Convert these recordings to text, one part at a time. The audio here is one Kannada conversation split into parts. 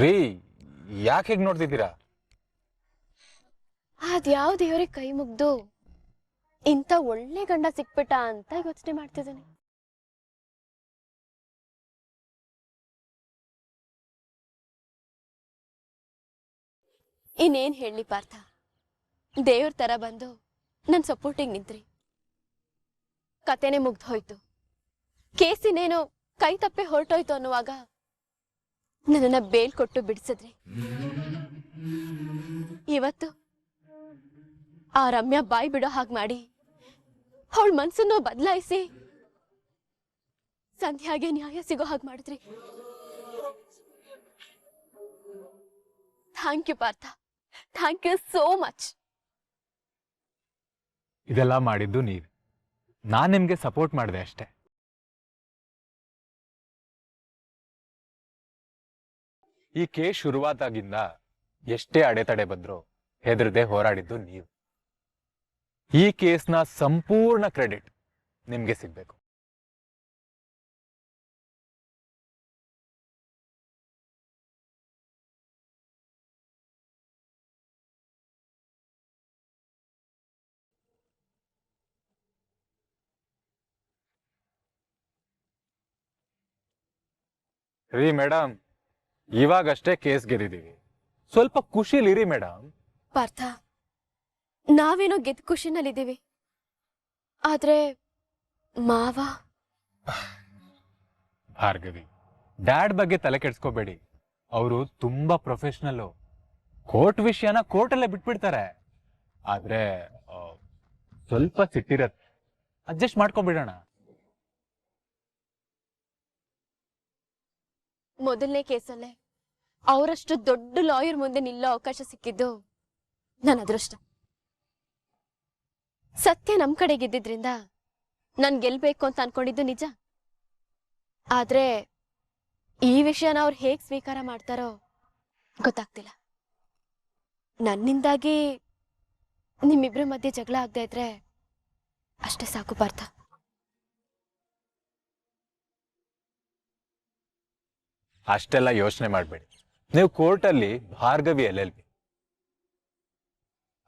ರೀ ಯಾಕೆ ಹೇಗ್ ನೋಡ್ತಿದ್ದೀರಾ? ಅದ್ಯಾವ ದೇವ್ರಿಗೆ ಕೈ ಮುಗ್ದು ಇಂಥ ಒಳ್ಳೆ ಗಂಡ ಸಿಕ್ಬಿಟ್ಟ ಅಂತ ಯೋಚನೆ ಮಾಡ್ತಿದ್ದಾನೆ. ಇನ್ನೇನ್ ಹೇಳಿ ಪಾರ್ಥ, ದೇವ್ರ ತರ ಬಂದು ನನ್ ಸಪೋರ್ಟಿಗೆ ನಿಂತ್ರಿ. ಕತೆನೆ ಮುಗ್ದು ಹೋಯ್ತು, ಕೇಸಿನೇನೋ ಕೈ ತಪ್ಪೆ ಹೊರಟೋಯ್ತು ಅನ್ನುವಾಗ ನನ್ನನ್ನ ಬೇಲ್ ಕೊಟ್ಟು ಬಿಡಿಸಿದ್ರಿ. ಇವತ್ತು ಆ ರಮ್ಯಾ ಬಾಯಿ ಬಿಡೋ ಹಾಗೆ ಮಾಡಿ ಅವಳ ಮನ್ಸನ್ನು ಬದಲಾಯಿಸಿ ಸಂಧ್ಯಾಗೆ ನ್ಯಾಯ ಸಿಗೋ ಹಾಗೆ ಮಾಡಿದ್ರಿ. Thank you Partha, thank you so much. ಇದೆಲ್ಲ ಮಾಡಿದ್ದು ನೀವು, ನಾನ್ ನಿಮ್ಗೆ ಸಪೋರ್ಟ್ ಮಾಡಿದೆ ಅಷ್ಟೇ. ಈ ಕೇಸ್ ಶುರುವಾದಾಗಿಂದ ಎಷ್ಟೇ ಅಡೆತಡೆ ಬಂದ್ರು ಹೆದರದೆ ಹೋರಾಡಿದ್ದು ನೀವು. ಈ ಕೇಸ್ನ ಸಂಪೂರ್ಣ ಕ್ರೆಡಿಟ್ ನಿಮ್ಗೆ ಸಿಗ್ಬೇಕು. ರೀ ಮೇಡಮ್, ಇವಾಗಷ್ಟೇ ಕೇಸ್ ಗೆದ್ದಿದ್ದೀವಿ, ಸ್ವಲ್ಪ ಖುಷಿಲಿರಿ ಮೇಡಮ್. ಪಾರ್ಥ, ನಾವೇನೋ ಗೆದ್ದ ಖುಷಿನಲ್ಲಿದ್ದೀವಿ, ಆದ್ರೆ ಮಾವ ಭಾರ್ಗವಿ, ಡ್ಯಾಡ್ ಬಗ್ಗೆ ತಲೆ ಕೆಡ್ಸ್ಕೋಬೇಡಿ. ಅವರು ತುಂಬಾ ಪ್ರೊಫೆಷನಲ್. ಕೋರ್ಟ್ ವಿಷಯನ ಕೋರ್ಟಲ್ಲೇ ಬಿಟ್ಬಿಡ್ತಾರೆ. ಆದ್ರೆ ಸ್ವಲ್ಪ ಸಿಟ್ಟಿರತ್ತೆ, ಅಡ್ಜಸ್ಟ್ ಮಾಡ್ಕೊಂಡ್ಬಿಡೋಣ. ಮೊದಲನೇ ಕೇಸಲ್ಲೇ ಅವರಷ್ಟು ದೊಡ್ಡ ಲಾಯರ್ ಮುಂದೆ ನಿಲ್ಲೋ ಅವಕಾಶ ಸಿಕ್ಕಿದ್ದು ನನ್ನ ಅದೃಷ್ಟ. ಸತ್ಯ ನಮ್ ಕಡೆ ಗೆದ್ದಿದ್ರಿಂದ ನಾನ್ ಗೆಲ್ಬೇಕು ಅಂತ ಅನ್ಕೊಂಡಿದ್ದು ನಿಜ. ಆದ್ರೆ ಈ ವಿಷಯನ ಅವ್ರು ಹೇಗ್ ಸ್ವೀಕಾರ ಮಾಡ್ತಾರೋ ಗೊತ್ತಾಗ್ತಿಲ್ಲ. ನನ್ನಿಂದಾಗಿ ನಿಮ್ಮಿಬ್ರ ಮಧ್ಯೆ ಜಗಳ ಆಗದೆ ಇದ್ರೆ ಅಷ್ಟೇ ಸಾಕು ಪಾರ್ಥ. ಅಷ್ಟೆಲ್ಲ ಯೋಚನೆ ಮಾಡಬೇಡಿ. ನೀವು ಕೋರ್ಟಲ್ಲಿ ಭಾರ್ಗವಿ LLB,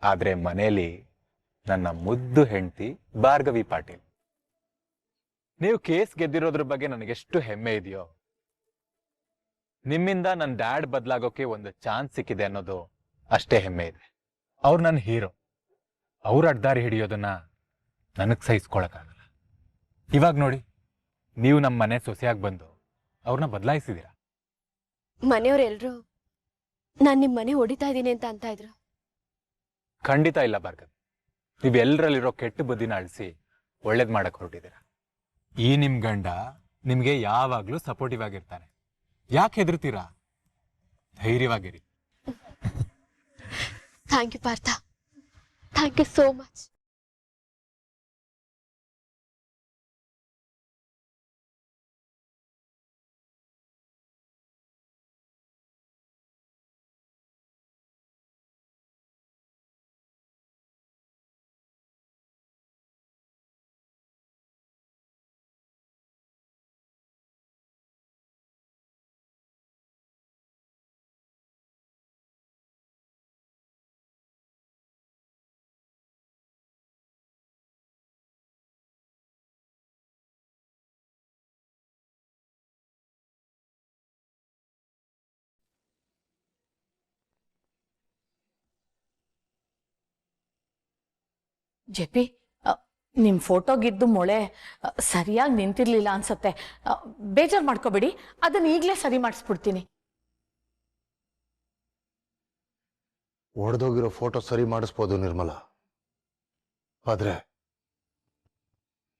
ಆದ್ರೆ ಮನೆಯಲ್ಲಿ ನನ್ನ ಮುದ್ದು ಹೆಂಡತಿ ಭಾರ್ಗವಿ ಪಾಟೀಲ್. ನೀವು ಕೇಸ್ ಗೆದ್ದಿರೋದ್ರ ಬಗ್ಗೆ ನನಗೆಷ್ಟು ಹೆಮ್ಮೆ ಇದೆಯೋ, ನಿಮ್ಮಿಂದ ನನ್ನ ಡ್ಯಾಡ್ ಬದಲಾಗೋಕೆ ಒಂದು ಚಾನ್ಸ್ ಸಿಕ್ಕಿದೆ ಅನ್ನೋದು ಅಷ್ಟೇ ಹೆಮ್ಮೆ ಇದೆ. ಅವ್ರು ನನ್ನ ಹೀರೋ. ಅವ್ರ ಅಡ್ದಾರಿ ಹಿಡಿಯೋದನ್ನ ನನಗ್ ಸಹಿಸ್ಕೊಳಕ್ಕಾಗಲ್ಲ. ಇವಾಗ ನೋಡಿ, ನೀವು ನಮ್ಮ ಮನೆ ಸೊಸೆಯಾಗಿ ಬಂದು ಅವ್ರನ್ನ ಬದಲಾಯಿಸಿದೀರ. ಮನೆಯವರೆಲ್ರು ನಾನ್ ನಿಮ್ ಮನೆ ಹೊಡಿತಾ ಇದ್ದೀನಿ ಅಂತ ಇದ್ರು. ಖಂಡಿತ ಇಲ್ಲ ಭಾರ್ಗವಿ, ನೀವೆಲ್ಲರಲ್ಲಿರೋ ಕೆಟ್ಟ ಬುದ್ಧಿನ ಅಳಿಸಿ ಒಳ್ಳೇದ್ ಮಾಡಕ್ ಹೊರಟಿದ್ದೀರ. ಈ ನಿಮ್ ಗಂಡ ನಿಮ್ಗೆ ಯಾವಾಗ್ಲೂ ಸಪೋರ್ಟಿವ್ ಆಗಿರ್ತಾನೆ. ಯಾಕೆ ಹೆದರ್ತೀರಾ? ಧೈರ್ಯವಾಗಿರಿ. Thank you Partha, thank you so much. JP, ನಿಮ್ ಫೋಟೋಗಿದ್ದು ಮೊಳೆ ಸರಿಯಾಗಿ ನಿಂತಿರ್ಲಿಲ್ಲ ಅನ್ಸತ್ತೆ. ಬೇಜಾರ್ ಮಾಡ್ಕೋಬೇಡಿ, ಅದನ್ನ ಈಗ್ಲೇ ಸರಿ ಮಾಡಿಸ್ಬಿಡ್ತೀನಿ. ಒಡೆದೋಗಿರೋ ಫೋಟೋ ಸರಿ ಮಾಡಿಸ್ಬೋದು ನಿರ್ಮಲ, ಆದ್ರೆ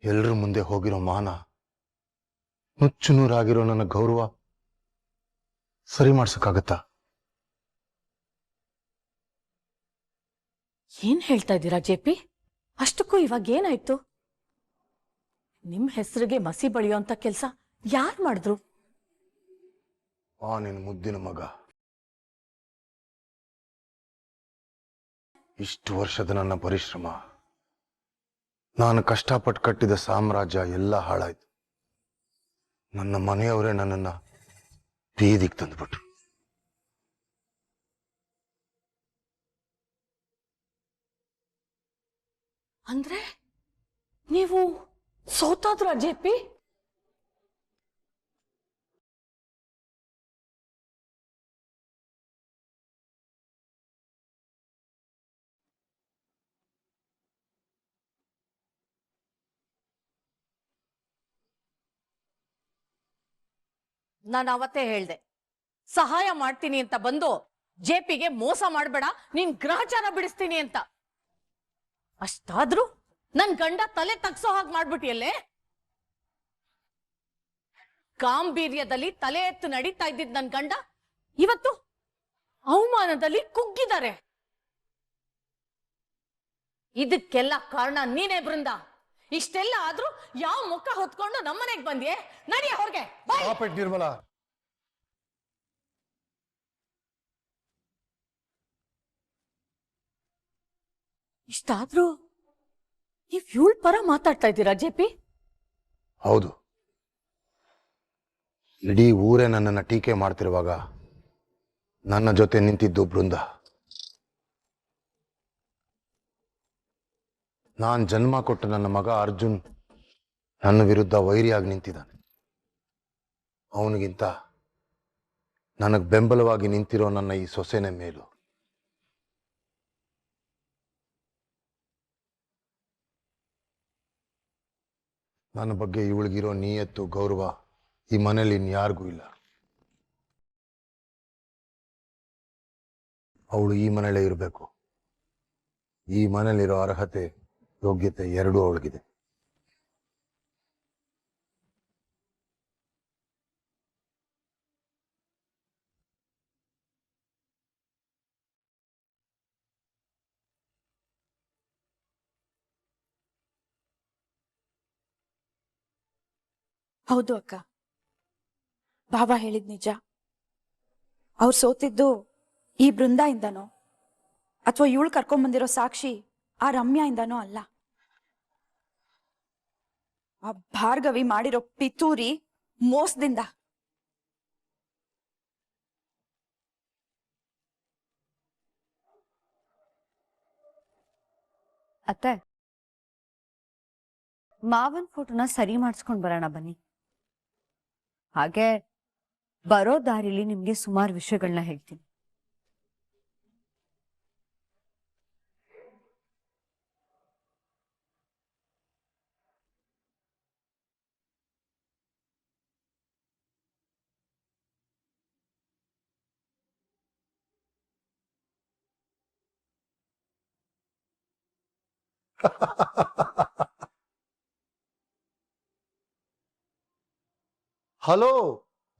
ಎಲ್ರ ಮುಂದೆ ಹೋಗಿರೋ ಮಾನ, ನುಚ್ಚು ನೂರಾಗಿರೋ ನನ್ನ ಗೌರವ ಸರಿ ಮಾಡ್ಸಕ್ಕಾಗತ್ತಾ? ಏನ್ ಹೇಳ್ತಾ ಇದ್ದೀರಾ ಜೆಪಿ? ಅಷ್ಟಕ್ಕೂ ಇವಾಗ ಏನಾಯ್ತು? ನಿಮ್ ಹೆಸರಿಗೆ ಮಸಿ ಬಳಿಯೋಂತ ಕೆಲ್ಸ ಯಾರು ಮಾಡಿದ್ರು? ನಿನ್ ಮುದ್ದಿನ ಮಗ. ಇಷ್ಟು ವರ್ಷದ ನನ್ನ ಪರಿಶ್ರಮ, ನಾನು ಕಷ್ಟಪಟ್ಟು ಕಟ್ಟಿದ ಸಾಮ್ರಾಜ್ಯ ಎಲ್ಲ ಹಾಳಾಯ್ತು. ನನ್ನ ಮನೆಯವರೇ ನನ್ನನ್ನ ಬೀದಿಗೆ ತಂದ್ಬಿಟ್ರು. ಅಂದ್ರೆ ನೀವು ಸೋತಾದ್ರ ಜೆಪಿ? ನಾನು ಅವತ್ತೇ ಹೇಳ್ದೆ, ಸಹಾಯ ಮಾಡ್ತೀನಿ ಅಂತ ಬಂದು ಜೆಪಿಗೆ ಮೋಸ ಮಾಡ್ಬೇಡ, ನೀನ್ ಗ್ರಹಚಾರ ಬಿಡಿಸ್ತೀನಿ ಅಂತ. ಅಷ್ಟಾದ್ರೂ ನನ್ ಗಂಡ ತಲೆ ತಗ್ಸೋ ಹಾಗೆ ಮಾಡ್ಬಿಟ್ಟಿಯಲ್ಲೇ. ಗಾಂಭೀರ್ಯದಲ್ಲಿ ತಲೆ ಎತ್ತು ನಡೀತಾ ಇದ್ದಿದ್ ನನ್ ಗಂಡ ಇವತ್ತು ಅವಮಾನದಲ್ಲಿ ಕುಗ್ಗಿದ್ದಾರೆ. ಇದಕ್ಕೆಲ್ಲ ಕಾರಣ ನೀನೇ ಬೃಂದ. ಇಷ್ಟೆಲ್ಲ ಆದ್ರೂ ಯಾವ ಮುಖ ಹೊತ್ಕೊಂಡು ನಮ್ಮನೆಗ್ ಬಂದ್ಯೆ? ನಡಿಯ ಹೊರಗೆ. ನಿರ್ಮಲಾ, ಇಷ್ಟಾದ್ರೂ ನೀವ್ ಇವಳ ಪರ ಮಾತಾಡ್ತಾ ಇದ್ದೀರಾ ಜೆಪಿ? ಹೌದು. ಇಡೀ ಊರೇ ನನ್ನನ್ನು ಟೀಕೆ ಮಾಡ್ತಿರುವಾಗ ನನ್ನ ಜೊತೆ ನಿಂತಿದ್ದು ಬೃಂದ. ನಾನ್ ಜನ್ಮ ಕೊಟ್ಟ ನನ್ನ ಮಗ ಅರ್ಜುನ್ ನನ್ನ ವಿರುದ್ಧ ವೈರಿಯಾಗಿ ನಿಂತಿದ್ದಾನೆ. ಅವನಿಗಿಂತ ನನಗೆ ಬೆಂಬಲವಾಗಿ ನಿಂತಿರೋ ನನ್ನ ಈ ಸೊಸೆನೇ ಮೇಲು. ನನ್ನ ಬಗ್ಗೆ ಇವಳಿಗಿರೋ ನಿಯತ್ತು ಗೌರವ ಈ ಮನೇಲಿ ಇನ್ಯಾರಿಗೂ ಇಲ್ಲ. ಅವಳು ಈ ಮನೇಲೇ ಇರಬೇಕು. ಈ ಮನೇಲಿರೋ ಅರ್ಹತೆ ಯೋಗ್ಯತೆ ಎರಡೂ ಅವಳಿಗಿದೆ. ಹೌದು ಅಕ್ಕ, ಬಾಬಾ ಹೇಳಿದ್ ನಿಜ. ಅವ್ರು ಸೋತಿದ್ದು ಈ ಬೃಂದಾಯಿಂದನೋ ಅಥವಾ ಇವಳು ಕರ್ಕೊಂಡ್ ಬಂದಿರೋ ಸಾಕ್ಷಿ ಆ ರಮ್ಯಾ ಇಂದನೋ ಅಲ್ಲ. ಆ ಭಾರ್ಗವಿ ಮಾಡಿರೋ ಪಿತೂರಿ ಮೋಸದಿಂದ. ಅತ್ತೆ, ಮಾವನ್ ಫೋಟೋನ ಸರಿ ಮಾಡಿಸ್ಕೊಂಡ್ ಬರೋಣ ಬನ್ನಿ. ಹಾಗೆ ಬರೋ ದಾರಿಲಿ ನಿಮ್ಗೆ ಸುಮಾರು ವಿಷಯಗಳನ್ನ ಹೇಳ್ತೀನಿ. Hello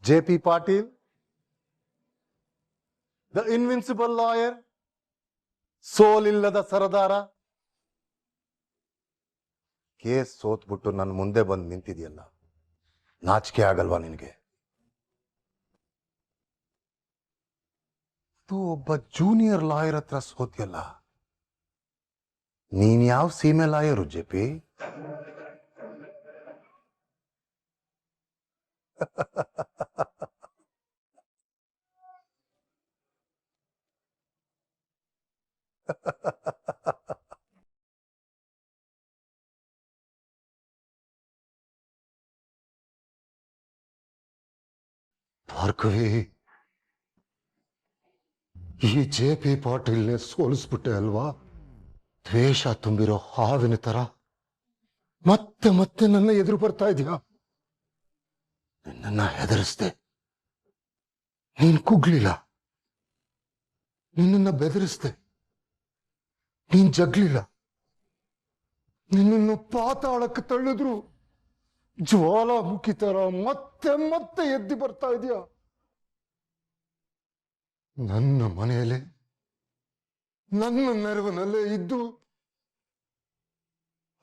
JP. Patil, the invincible lawyer, ಸೋಲಿಲ್ಲದ ಸರದಾರ. ಕೇಸ್ ಸೋತ್ಬಿಟ್ಟು ನನ್ನ ಮುಂದೆ ಬಂದು ನಿಂತಿದೆಯಲ್ಲ, ನಾಚಿಕೆ ಆಗಲ್ವಾ ನಿನಗೆ? ಅದು ಒಬ್ಬ ಜೂನಿಯರ್ ಲಾಯರ್ ಹತ್ರ ಸೋತಿಯಲ್ಲ. ನೀನ್ ಯಾವ ಸೀಮೆ ಲಾಯರು ಜೆ.ಪಿ.? ಭಾರ್ಗವಿ, ಈ ಜೆ.ಪಿ. ಪಾಟೀಲ್ನೇ ಸೋಲಿಸ್ಬಿಟ್ಟೆ ಅಲ್ವಾ? ದ್ವೇಷ ತುಂಬಿರೋ ಹಾವಿನ ತರ ಮತ್ತೆ ಮತ್ತೆ ನನ್ನ ಎದುರು ಬರ್ತಾ ಇದೆಯಾ? ನಿನ್ನನ್ನ ಹೆದರಿಸ್ದೆ, ನೀನ್ ಕುಗ್ಲಿಲ್ಲ. ನಿನ್ನನ್ನ ಬೆದರಿಸ್ದೆ, ನೀನ್ ಜಗ್ಲಿಲ್ಲ. ನಿನ್ನನ್ನು ಪಾತಾಳಕ್ಕೆ ತಳ್ಳಿದ್ರು ಜ್ವಾಲಾಮುಖಿ ತರ ಮತ್ತೆ ಮತ್ತೆ ಎದ್ದು ಬರ್ತಾ ಇದೆಯಾ? ನನ್ನ ಮನೆಯಲ್ಲೇ ನನ್ನ ನೆರವಿನಲ್ಲೇ ಇದ್ದು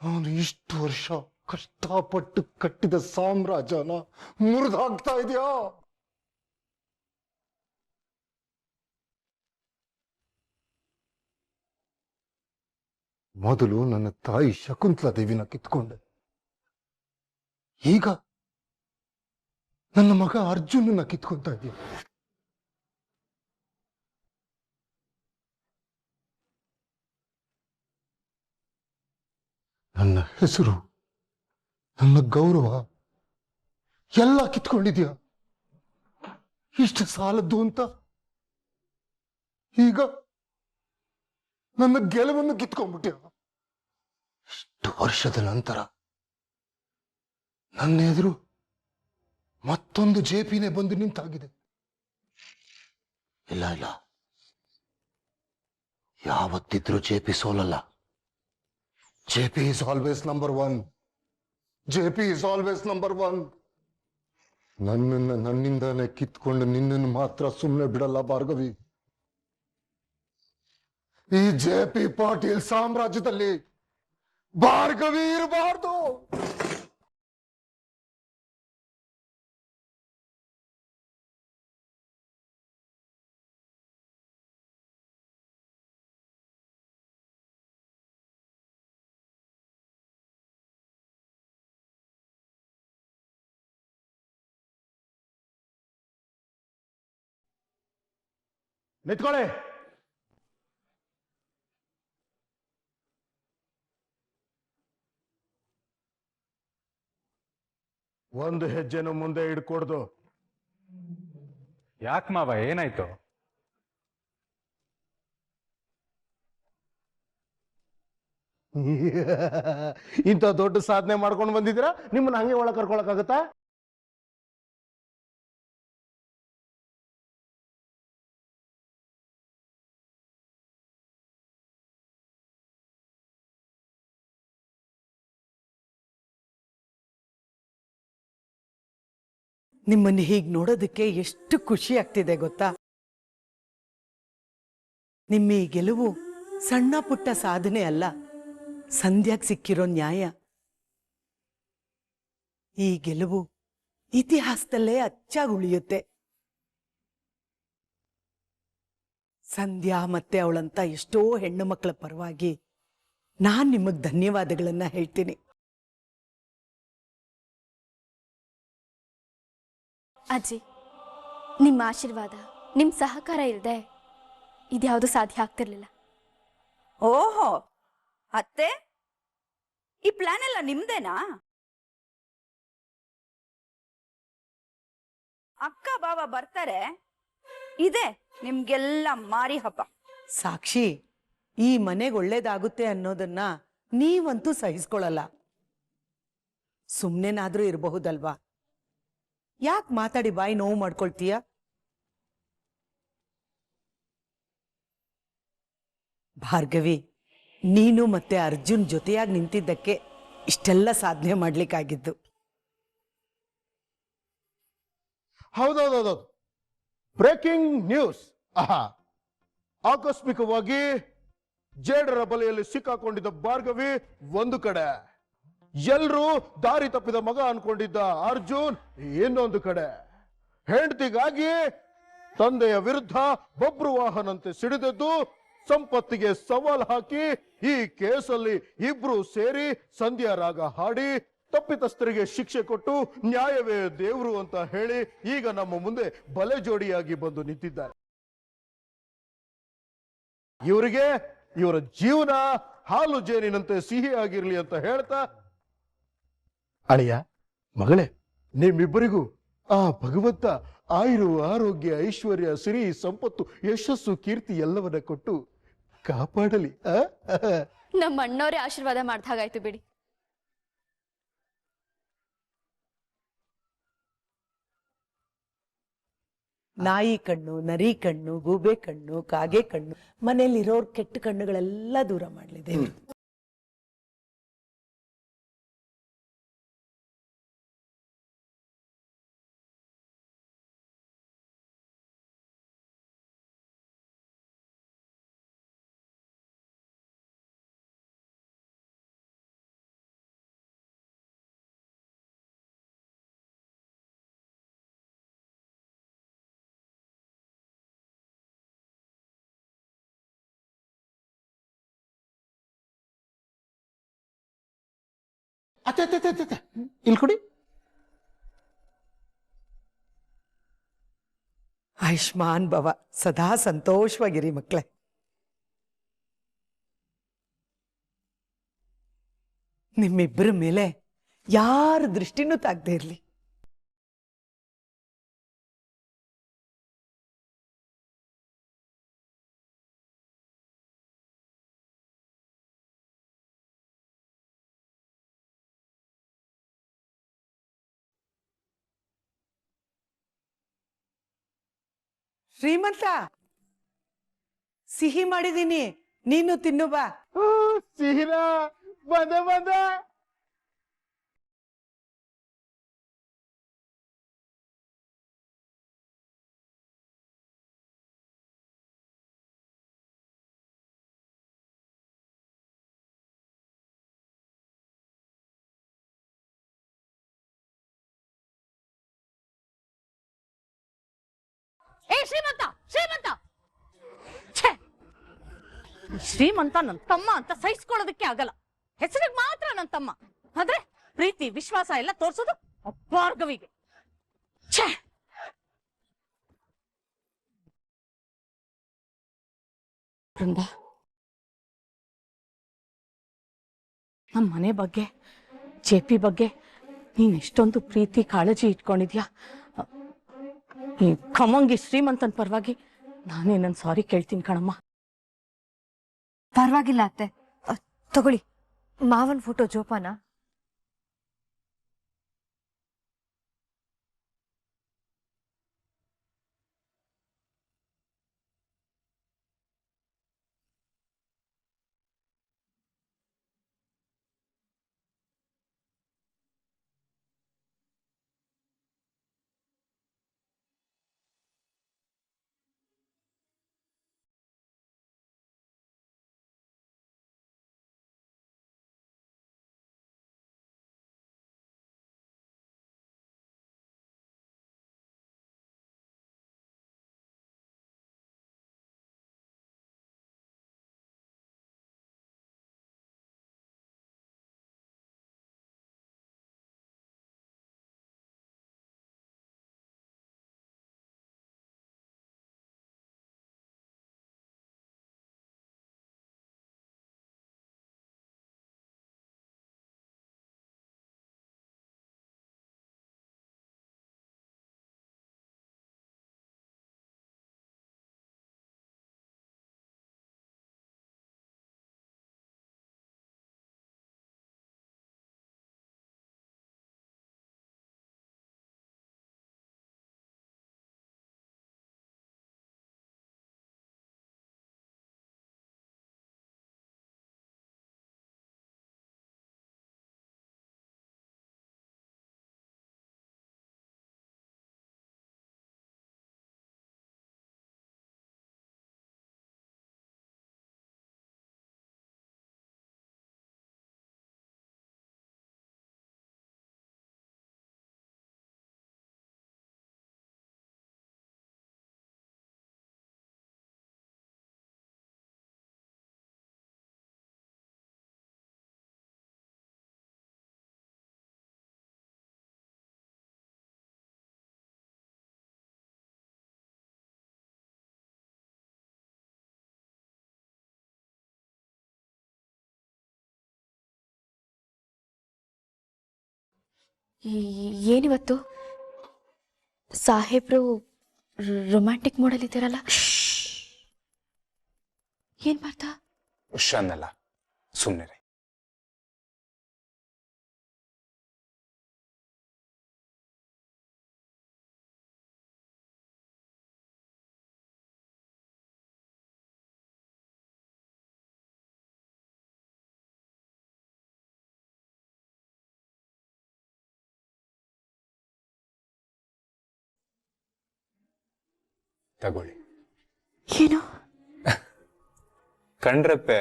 ನಾನು ಇಷ್ಟು ವರ್ಷ ಕಷ್ಟಪಟ್ಟು ಕಟ್ಟಿದ ಸಾಮ್ರಾಜ್ಯನ ಮುರಿದು ಹಾಕ್ತಾ ಇದೆಯಾ? ಮೊದಲು ನನ್ನ ತಾಯಿ ಶಕುಂತಲಾ ದೇವಿನ ಕಿತ್ಕೊಂಡೆ. ಈಗ ನನ್ನ ಮಗ ಅರ್ಜುನನ್ನ ಕಿತ್ಕೊಂತಾ ಇದೆಯಾ? ನನ್ನ ಹೆಸರು, ನನ್ನ ಗೌರವ ಎಲ್ಲ ಕಿತ್ಕೊಂಡಿದ್ಯಾ. ಇಷ್ಟು ಸಾಲದ್ದು ಅಂತ ಈಗ ನನ್ನ ಗೆಲುವನ್ನು ಕಿತ್ಕೊಂಡ್ಬಿಟ್ಯ. ಇಷ್ಟು ವರ್ಷದ ನಂತರ ನನ್ನ ಎದುರು ಮತ್ತೊಂದು ಜೆಪಿನೇ ಬಂದು ನಿಂತಾಗಿದೆ. ಇಲ್ಲ ಇಲ್ಲ, ಯಾವತ್ತಿದ್ರೂ ಜೆಪಿ ಸೋಲಲ್ಲ. JP is always number 1. JP is always number 1. ನನ್ನಿಂದಾನೆ ಕಿತ್ಕೊಂಡು ನಿನ್ನನ್ನು ಮಾತ್ರ ಸುಮ್ಮನೆ ಬಿಡಲ್ಲ ಭಾರ್ಗವಿ. ಈ ಜೆಪಿ ಪಾಟೀಲ್ ಸಾಮ್ರಾಜ್ಯದಲ್ಲಿ ಭಾರ್ಗವಿ ಇರಬಾರ್ದು. ನಿಂತ್ಕೊಳ್ಳಿ. ಒಂದು ಹೆಜ್ಜೆನು ಮುಂದೆ ಇಡ್ಕೊಡ್ದು. ಯಾಕೆ ಮಾವ, ಏನಾಯ್ತು? ಇಂಥ ದೊಡ್ಡ ಸಾಧನೆ ಮಾಡ್ಕೊಂಡು ಬಂದಿದ್ದೀರಾ, ನಿಮ್ಮನ್ನ ಹಂಗೆ ಒಳಗೆ ಕರ್ಕೊಳಕ್ಕಾಗತ್ತಾ? ನಿಮ್ಮನ್ನು ಹೀಗೆ ನೋಡೋದಕ್ಕೆ ಎಷ್ಟು ಖುಷಿ ಆಗ್ತಿದೆ ಗೊತ್ತಾ. ನಿಮ್ಮ ಈ ಗೆಲುವು ಸಣ್ಣ ಪುಟ್ಟ ಸಾಧನೆ ಅಲ್ಲ, ಸಂಧ್ಯಾಗ್ ಸಿಕ್ಕಿರೋ ನ್ಯಾಯ. ಈ ಗೆಲುವು ಇತಿಹಾಸದಲ್ಲೇ ಅಚ್ಚಾಗಿ ಉಳಿಯುತ್ತೆ. ಸಂಧ್ಯಾ ಮತ್ತೆ ಅವಳಂತ ಎಷ್ಟೋ ಹೆಣ್ಣು ಮಕ್ಕಳ ಪರವಾಗಿ ನಾನ್ ನಿಮಗ್ ಧನ್ಯವಾದಗಳನ್ನ ಹೇಳ್ತೀನಿ. ಅಜ್ಜಿ, ನಿಮ್ಮ ಆಶೀರ್ವಾದ, ನಿಮ್ಮ ಸಹಕಾರ ಇಲ್ಲದೆ ಇದ್ಯಾವುದು ಸಾಧ್ಯ ಆಗ್ತಿರ್ಲಿಲ್ಲ. ಓಹೋ ಅತ್ತೆ, ಈ ಪ್ಲಾನ್ ಎಲ್ಲ ನಿಮ್ದೇನಾ? ಅಕ್ಕ ಬಾವ ಬರ್ತಾರೆ, ಇದೆ ನಿಮ್ಗೆಲ್ಲ ಮಾರಿ ಹಬ್ಬ. ಸಾಕ್ಷಿ, ಈ ಮನೆಗೆ ಒಳ್ಳೇದಾಗುತ್ತೆ ಅನ್ನೋದನ್ನ ನೀವಂತೂ ಸಹಿಸ್ಕೊಳ್ಳಲ್ಲ. ಸುಮ್ನೆನಾದ್ರೂ ಇರಬಹುದಲ್ವಾ? ಯಾಕೆ ಮಾತಾಡಿ ಬಾಯಿ ನೋವು ಮಾಡ್ಕೊಳ್ತೀಯ? ಭಾರ್ಗವಿ, ನೀನು ಮತ್ತೆ ಅರ್ಜುನ್ ಜೊತೆಯಾಗಿ ನಿಂತಿದ್ದಕ್ಕೆ ಇಷ್ಟೆಲ್ಲ ಸಾಧನೆ ಮಾಡ್ಲಿಕ್ಕಾಗಿದ್ದು. ಹೌದೌದೌದು, ಬ್ರೇಕಿಂಗ್ ನ್ಯೂಸ್. ಆಕಸ್ಮಿಕವಾಗಿ ಜೇಡರ ಬಲೆಯಲ್ಲಿ ಸಿಕ್ಕಾಕೊಂಡಿದ್ದ ಭಾರ್ಗವಿ ಒಂದು ಕಡೆ, ಎಲ್ರೂ ದಾರಿ ತಪ್ಪಿದ ಮಗ ಅನ್ಕೊಂಡಿದ್ದ ಅರ್ಜುನ್ ಇನ್ನೊಂದು ಕಡೆ. ಹೆಂಡತಿಗಾಗಿ ತಂದೆಯ ವಿರುದ್ಧ ಬಬ್ರುವಾಹನಂತೆ ಸಿಡಿದದ್ದು, ಸಂಪತ್ತಿಗೆ ಸವಾಲ್ ಹಾಕಿ ಈ ಕೇಸಲ್ಲಿ ಇಬ್ರು ಸೇರಿ ಸಂಧ್ಯಾ ರಾಗ ಹಾಡಿ ತಪ್ಪಿತಸ್ಥರಿಗೆ ಶಿಕ್ಷೆ ಕೊಟ್ಟು ನ್ಯಾಯವೇ ದೇವ್ರು ಅಂತ ಹೇಳಿ ಈಗ ನಮ್ಮ ಮುಂದೆ ಬಲೆ ಜೋಡಿಯಾಗಿ ಬಂದು ನಿಂತಿದ್ದಾರೆ. ಇವರಿಗೆ ಇವರ ಜೀವನ ಹಾಲು ಜೇನಿನಂತೆ ಸಿಹಿ ಆಗಿರ್ಲಿ ಅಂತ ಹೇಳ್ತಾ, ಅಳಿಯ ಮಗಳೇ, ನಿಮ್ಮಿಬ್ಬರಿಗೂ ಆ ಭಗವಂತ ಆಯುರು, ಆರೋಗ್ಯ, ಐಶ್ವರ್ಯ, ಸಿರಿ, ಸಂಪತ್ತು, ಯಶಸ್ಸು, ಕೀರ್ತಿ ಎಲ್ಲವನ್ನ ಕೊಟ್ಟು ಕಾಪಾಡಲಿ. ನಮ್ಮ ಅಣ್ಣವರೇ ಆಶೀರ್ವಾದ ಮಾಡ್ದಾಗಾಯ್ತು ಬಿಡಿ. ನಾಯಿ ಕಣ್ಣು, ನರಿ ಕಣ್ಣು, ಗೂಬೆ ಕಣ್ಣು, ಕಾಗೆ ಕಣ್ಣು, ಮನೆಯಲ್ಲಿರೋರ್ ಕೆಟ್ಟ ಕಣ್ಣುಗಳೆಲ್ಲ ದೂರ ಮಾಡ್ಲಿದ್ದೇವೆ. ಇಲ್ಲಿ ಕೊಡಿ. ಆಯುಷ್ಮಾನ್ ಭವ, ಸದಾ ಸಂತೋಷವಾಗಿರಿ ಮಕ್ಕಳೇ. ನಿಮ್ಮಿಬ್ಬರ ಮೇಲೆ ಯಾರ ದೃಷ್ಟಿನೂ ತಾಗದೇ ಇರಲಿ. ಶ್ರೀಮಂತ, ಸಿಹಿ ಮಾಡಿದೀನಿ, ನೀನು ತಿನ್ನು ಬಾ. ಸಿಹಿನಾ? ಬಂದೆ. ಏ ಶ್ರೀಮಂತ, ಶ್ರೀಮಂತ! ಛೇ, ಶ್ರೀಮಂತ ನನ್ನ ತಮ್ಮ ಅಂತ ಸಹಿಸ್ಕೊಳ್ಳೋದಕ್ಕೆ ಆಗಲ್ಲ. ಹೆಸರಿಗೆ ಮಾತ್ರ ನನ್ನ ತಮ್ಮ, ಆದ್ರೆ ಪ್ರೀತಿ ವಿಶ್ವಾಸ ಎಲ್ಲ ತೋರ್ಸೋದು ಭಾರ್ಗವಿಗೆ. ಛೇ, ಬೃಂದ, ನಮ್ಮ ಮನೆ ಬಗ್ಗೆ, ಜೆಪಿ ಬಗ್ಗೆ ನೀನ್ ಎಷ್ಟೊಂದು ಪ್ರೀತಿ ಕಾಳಜಿ ಇಟ್ಕೊಂಡಿದ್ಯಾ. ಈ ಖಮಂಗಿ ಶ್ರೀಮಂತನ ಪರವಾಗಿ ನಾನೇ ನನ್ನ ಸಾರಿ ಕೇಳ್ತೀನಿ ಕಣಮ್ಮ. ಪರವಾಗಿಲ್ಲ ಅತ್ತೆ, ತಗೊಳ್ಳಿ ಮಾವನ್ ಫೋಟೋ ಜೋಪಾನ. ಏನಿವತ್ತು ಸಾಹೇಬ್ರು ರೊಮ್ಯಾಂಟಿಕ್ ಮೋಡಲ್ ಇದ್ದೀರಲ್ಲ? ಏನ್ ಮಾಡ್ತಾ? ಅನ್ನಲ್ಲ, ಸುಮ್ಮನೆ. ತಗೊಳ್ಳಿ. ಏನು? ಕಂಡ್ರಪ್ಪೆ.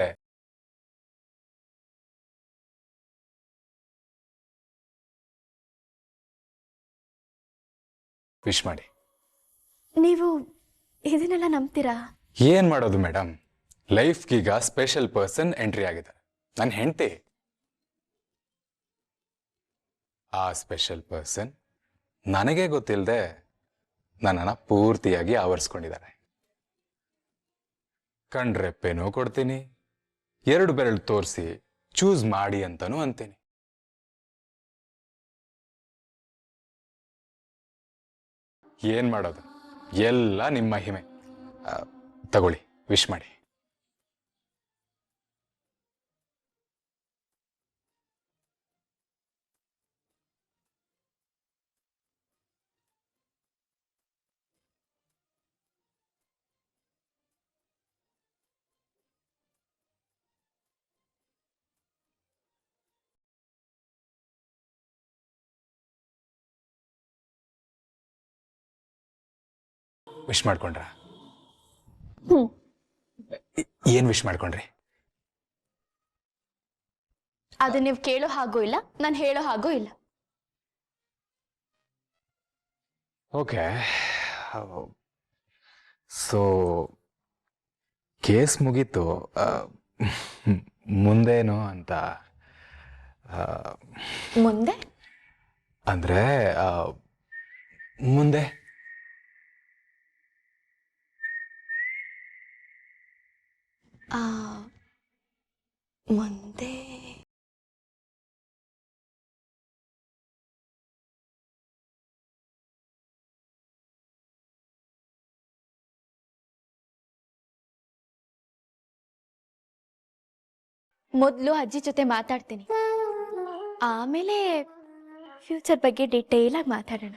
ವಿಶ್ ಮಾಡಿ. ನೀವು ಇದನ್ನೆಲ್ಲ ನಂಬ್ತೀರಾ? ಏನ್ ಮಾಡೋದು ಮೇಡಮ್, ಲೈಫ್ಗೀಗ ಸ್ಪೆಷಲ್ ಪರ್ಸನ್ ಎಂಟ್ರಿ ಆಗಿದೆ, ನನ್ನ ಹೆಂಡತಿ. ಆ ಸ್ಪೆಷಲ್ ಪರ್ಸನ್ ನನಗೆ ಗೊತ್ತಿಲ್ಲದೆ ನನ್ನನ್ನು ಪೂರ್ತಿಯಾಗಿ ಆವರಿಸ್ಕೊಂಡಿದ್ದಾರೆ. ಕಂಡ್ರೆಪ್ಪೆನೂ ಕೊಡ್ತೀನಿ, 2 ಬೆರಳು ತೋರಿಸಿ ಚೂಸ್ ಮಾಡಿ ಅಂತನೂ ಅಂತೀನಿ. ಏನ್ ಮಾಡೋದು, ಎಲ್ಲ ನಿಮ್ಮ ಮಹಿಮೆ. ತಗೊಳ್ಳಿ, ವಿಶ್ ಮಾಡಿ. ವಿಶ್ ಮಾಡ್ಕೊಂಡ್ರ? ಏನ್ ವಿಶ್ ಮಾಡ್ಕೊಂಡ್ರಿ? ಅದು ನೀವು ಕೇಳೋ ಹಾಗೂ ಇಲ್ಲ, ನಾನು ಹೇಳೋ ಹಾಗೂ ಇಲ್ಲ. ಓಕೆ, ಸೊ ಕೇಸ್ ಮುಗೀತು, ಮುಂದೇನು ಅಂತ. ಮುಂದೆ ಅಂದ್ರೆ ಮುಂದೆ ಮುಂದೆ ಮೊದಲು ಅಜ್ಜಿ ಜೊತೆ ಮಾತಾಡ್ತೀನಿ, ಆಮೇಲೆ ಫ್ಯೂಚರ್ ಬಗ್ಗೆ ಡೀಟೇಲ್ ಆಗಿ ಮಾತಾಡೋಣ.